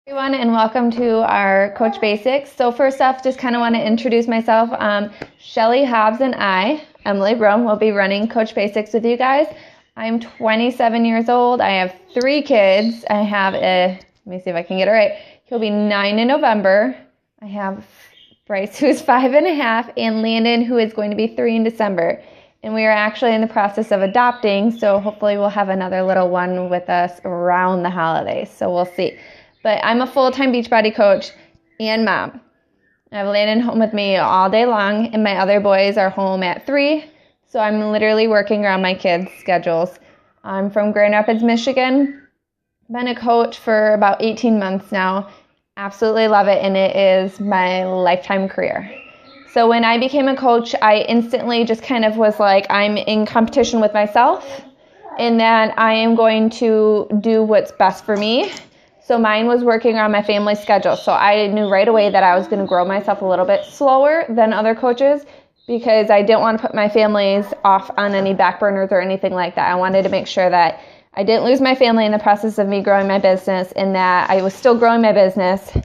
Everyone, and welcome to our Coach Basics. So first off, just kind of want to introduce myself. Shelly Hobbs and I, Emily Brougham, will be running Coach Basics with you guys. I'm 27 years old. I have 3 kids. I have let me see if I can get it right. He'll be 9 in November. I have Bryce, who's 5.5, and Landon, who is going to be 3 in December. And we are actually in the process of adopting, so hopefully we'll have another little one with us around the holidays. So we'll see. But I'm a full-time Beachbody coach and mom. I have Landon home with me all day long, and my other boys are home at 3. So I'm literally working around my kids' schedules. I'm from Grand Rapids, Michigan. Been a coach for about 18 months now. Absolutely love it, and it is my lifetime career. So when I became a coach, I instantly just kind of was like, I'm in competition with myself, and that I am going to do what's best for me. So mine was working on my family schedule. So I knew right away that I was going to grow myself a little bit slower than other coaches because I didn't want to put my families off on any back burners or anything like that. I wanted to make sure that I didn't lose my family in the process of me growing my business, and that I was still growing my business,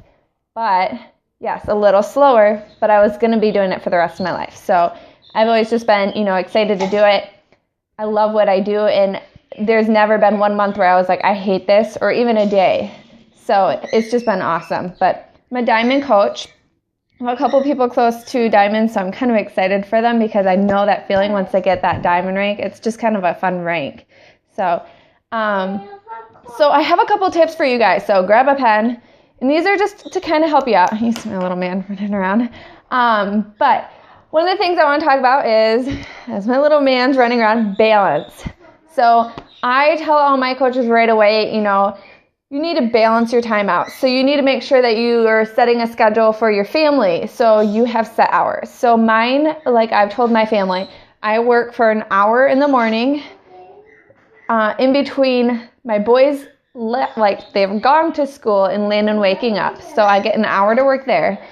but yes, a little slower, but I was going to be doing it for the rest of my life. So I've always just been, excited to do it. I love what I do, and there's never been one month where I was like, I hate this, or even a day. So it's just been awesome. But I'm a Diamond coach. I have a couple people close to Diamond, so I'm kind of excited for them because I know that feeling once they get that Diamond rank. It's just kind of a fun rank. So I have a couple tips for you guys. So grab a pen. And these are just to kind of help you out. He's my little man running around. But one of the things I want to talk about is, as my little man's running around, balance. So I tell all my coaches right away, you need to balance your time out. So you need to make sure that you are setting a schedule for your family. So you have set hours. So mine, like I've told my family, I work for an hour in the morning in between my boys, they've gone to school and Landon waking up. So I get an hour to work there.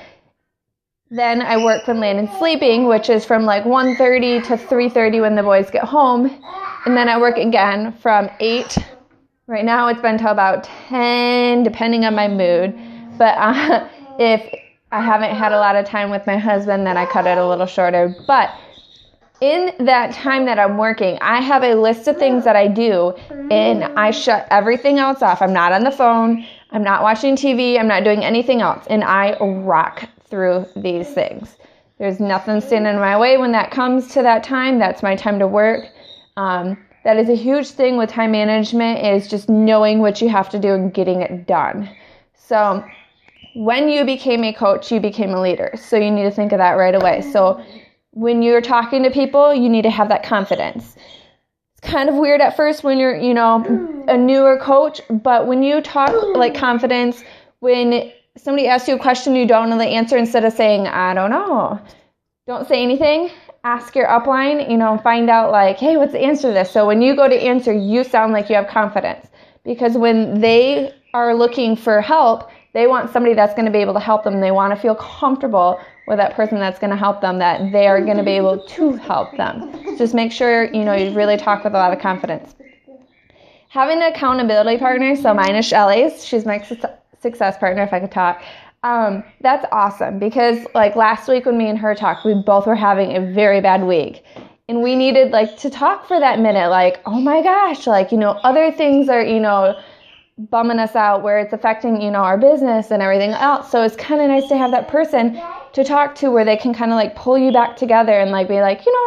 Then I work when Landon's sleeping, which is from 1:30 to 3:30 when the boys get home. And then I work again from 8. Right now it's been till about 10, depending on my mood. But if I haven't had a lot of time with my husband, then I cut it a little shorter. But in that time that I'm working, I have a list of things that I do, and I shut everything else off. I'm not on the phone. I'm not watching TV. I'm not doing anything else. And I rock through these things. There's nothing standing in my way when that comes to that time. That's my time to work. That is a huge thing with time management, is just knowing what you have to do and getting it done. So when you became a coach, you became a leader. So you need to think of that right away. So when you're talking to people, you need to have that confidence. It's kind of weird at first when you're, a newer coach, but when you talk like confidence, when somebody asks you a question you don't know the answer, instead of saying, I don't know, don't say anything. Ask your upline, find out hey, what's the answer to this? So when you go to answer, you sound like you have confidence, because when they are looking for help, they want somebody that's going to be able to help them. They want to feel comfortable with that person that's going to help them, that they are going to be able to help them. Just make sure, you really talk with a lot of confidence. Having an accountability partner, so mine is Shelly's. She's my success partner, if I could talk. That's awesome, because last week when me and her talked, we both were having a very bad week, and we needed to talk for that minute, oh my gosh, other things are, bumming us out, where it's affecting, our business and everything else. So it's kind of nice to have that person to talk to, where they can kind of pull you back together and be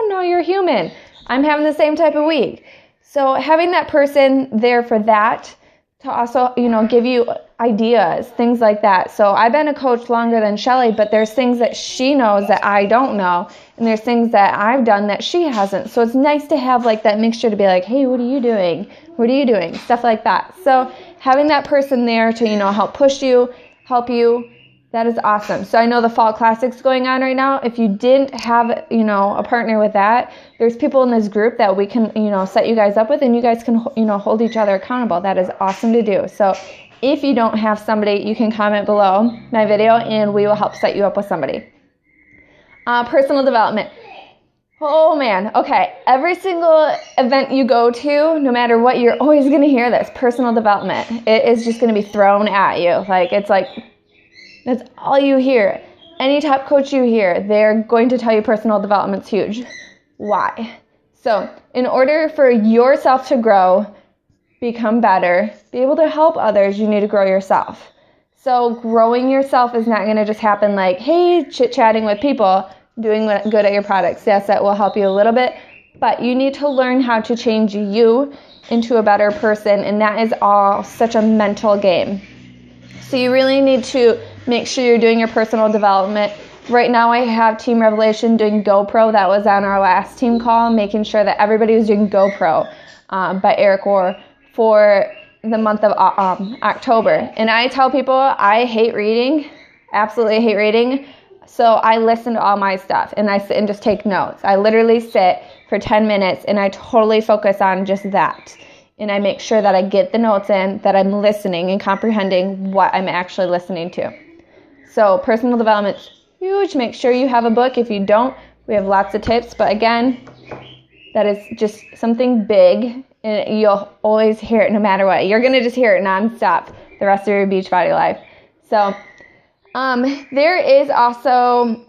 no, you're human. I'm having the same type of week. So having that person there for that, to also, give you ideas, things like that. So I've been a coach longer than Shelly, but there's things that she knows that I don't know, and there's things that I've done that she hasn't. So it's nice to have that mixture to be hey, what are you doing? What are you doing? Stuff like that. So having that person there to, help push you, help you, that is awesome. So I know the Fall Classic's going on right now. If you didn't have, a partner with that, there's people in this group that we can, set you guys up with, and you guys can, hold each other accountable. That is awesome to do. So if you don't have somebody, you can comment below my video, and we will help set you up with somebody. Personal development. Oh man, okay. Every single event you go to, no matter what, you're always going to hear this personal development. It is just going to be thrown at you. It's like, that's all you hear. Any top coach you hear, they're going to tell you personal development's huge. Why? So, in order for yourself to grow, become better, be able to help others, you need to grow yourself. So, growing yourself is not going to just happen like, hey, chit-chatting with people, doing good at your products. Yes, that will help you a little bit, but you need to learn how to change you into a better person, and that is all such a mental game. So you really need to make sure you're doing your personal development. Right now I have Team Revelation doing GoPro. That was on our last team call, making sure that everybody was doing GoPro by Eric Orr for the month of October. And I tell people I hate reading, absolutely hate reading. So I listen to all my stuff and I sit and just take notes. I literally sit for 10 minutes and I totally focus on just that. And I make sure that I get the notes in, that I'm listening and comprehending what I'm actually listening to. So personal development's huge. Make sure you have a book. If you don't, we have lots of tips. But again, that is just something big and you'll always hear it no matter what. You're going to just hear it nonstop the rest of your Beachbody life. So there is also,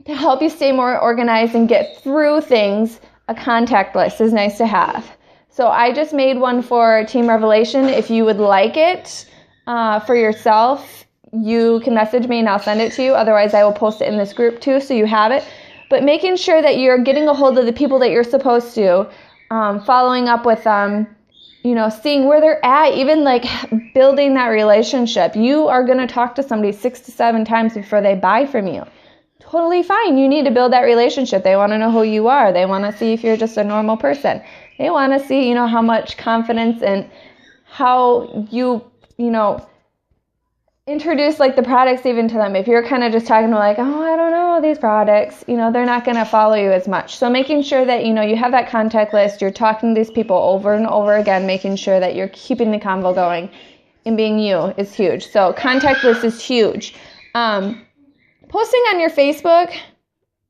to help you stay more organized and get through things, a contact list is nice to have. So I just made one for Team Revelation. If you would like it for yourself, you can message me and I'll send it to you. Otherwise, I will post it in this group too, so you have it. But making sure that you're getting a hold of the people that you're supposed to, following up with them, seeing where they're at, even like building that relationship. You are going to talk to somebody 6 to 7 times before they buy from you. Totally fine. You need to build that relationship. They want to know who you are. They want to see if you're just a normal person. They want to see, how much confidence and how you, introduce like the products even to them. If you're kind of just talking to like, oh, I don't know these products, they're not going to follow you as much. So making sure that, you have that contact list, you're talking to these people over and over again, making sure that you're keeping the convo going and being you is huge. So contact list is huge. Posting on your Facebook,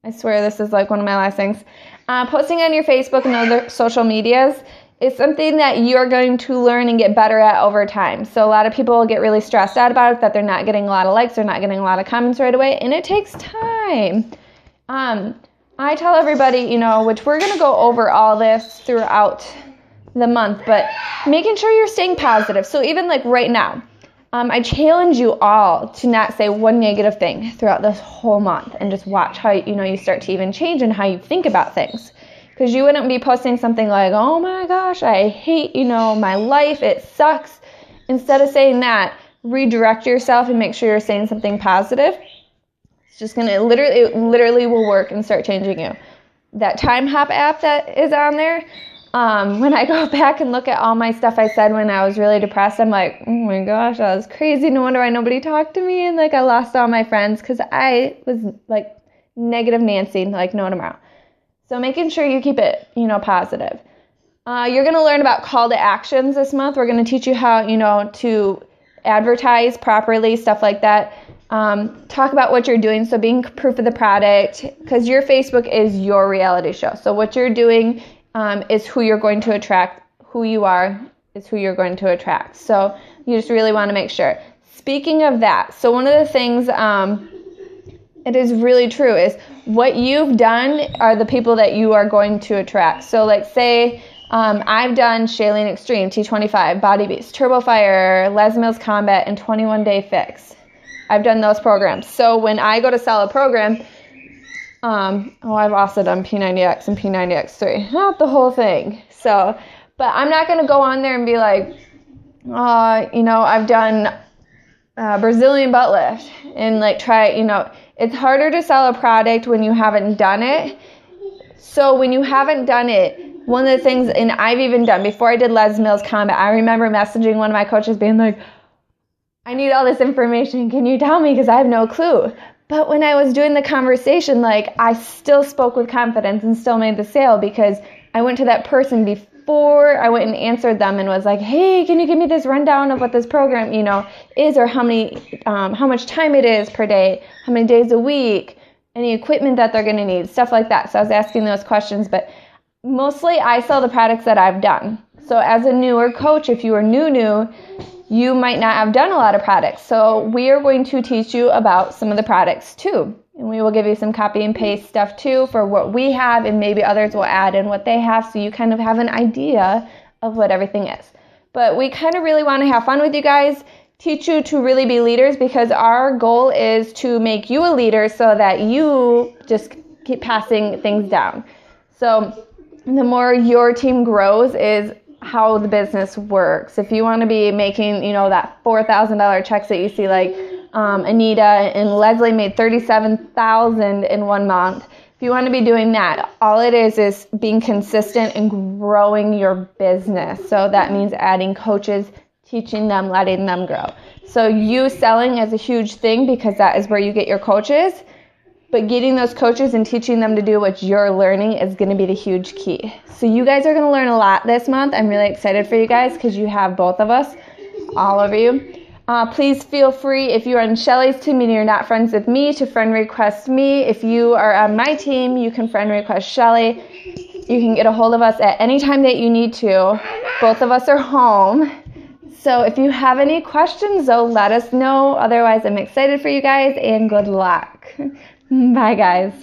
I swear this is like one of my last things. Posting on your Facebook and other social medias is something that you're going to learn and get better at over time. So a lot of people get really stressed out about it, that they're not getting a lot of likes, they're not getting a lot of comments right away, and it takes time. I tell everybody, which we're going to go over all this throughout the month, but making sure you're staying positive. So even like right now, I challenge you all to not say one negative thing throughout this whole month and just watch how, you start to even change and how you think about things. Because you wouldn't be posting something like, oh my gosh, I hate, my life, it sucks. Instead of saying that, redirect yourself and make sure you're saying something positive. It's just going to literally will work and start changing you. That Time Hop app that is on there, when I go back and look at all my stuff I said when I was really depressed, I'm like, oh my gosh, that was crazy. No wonder why nobody talked to me. And like I lost all my friends because I was like negative Nancy, like no tomorrow. So making sure you keep it, positive. You're going to learn about call to actions this month. We're going to teach you how, to advertise properly, stuff like that. Talk about what you're doing. So being proof of the product, because your Facebook is your reality show. So what you're doing is who you're going to attract. Who you are is who you're going to attract. So you just really want to make sure. Speaking of that, so one of the things it is really true is what you've done are the people that you are going to attract. So like say I've done Shailene Extreme, T25, Body Beast, Turbo Fire, Les Mills Combat, and 21 Day Fix. I've done those programs. So when I go to sell a program, I've also done P90X and P90X3, not the whole thing. So, but I'm not going to go on there and be like, I've done Brazilian butt lift and like try, it's harder to sell a product when you haven't done it. So when you haven't done it, one of the things, and I've even done, before I did Les Mills Combat, I remember messaging one of my coaches being like, I need all this information. Can you tell me? Because I have no clue. But when I was doing the conversation, like I still spoke with confidence and still made the sale because I went to that person before I went and answered them and was like, hey, can you give me this rundown of what this program, is, or how much time it is per day, how many days a week, any equipment that they're going to need, stuff like that. So I was asking those questions, but mostly I sell the products that I've done. So as a newer coach, if you are new, you might not have done a lot of products. So we are going to teach you about some of the products too. And we will give you some copy and paste stuff too for what we have, and maybe others will add in what they have, so you kind of have an idea of what everything is. But we kind of really want to have fun with you guys, teach you to really be leaders, because our goal is to make you a leader so that you just keep passing things down. So the more your team grows is how the business works. If you want to be making, that $4,000 checks that you see, like Anita and Leslie made $37,000 in 1 month. If you want to be doing that, all it is being consistent and growing your business. So that means adding coaches, teaching them, letting them grow. So you selling is a huge thing, because that is where you get your coaches. But getting those coaches and teaching them to do what you're learning is going to be the huge key. So you guys are going to learn a lot this month. I'm really excited for you guys, because you have both of us, all of you. Please feel free, if you're on Shelly's team and you're not friends with me, to friend request me. If you are on my team, you can friend request Shelly. You can get a hold of us at any time that you need to. Both of us are home. So if you have any questions, though, let us know. Otherwise, I'm excited for you guys, and good luck. Bye, guys.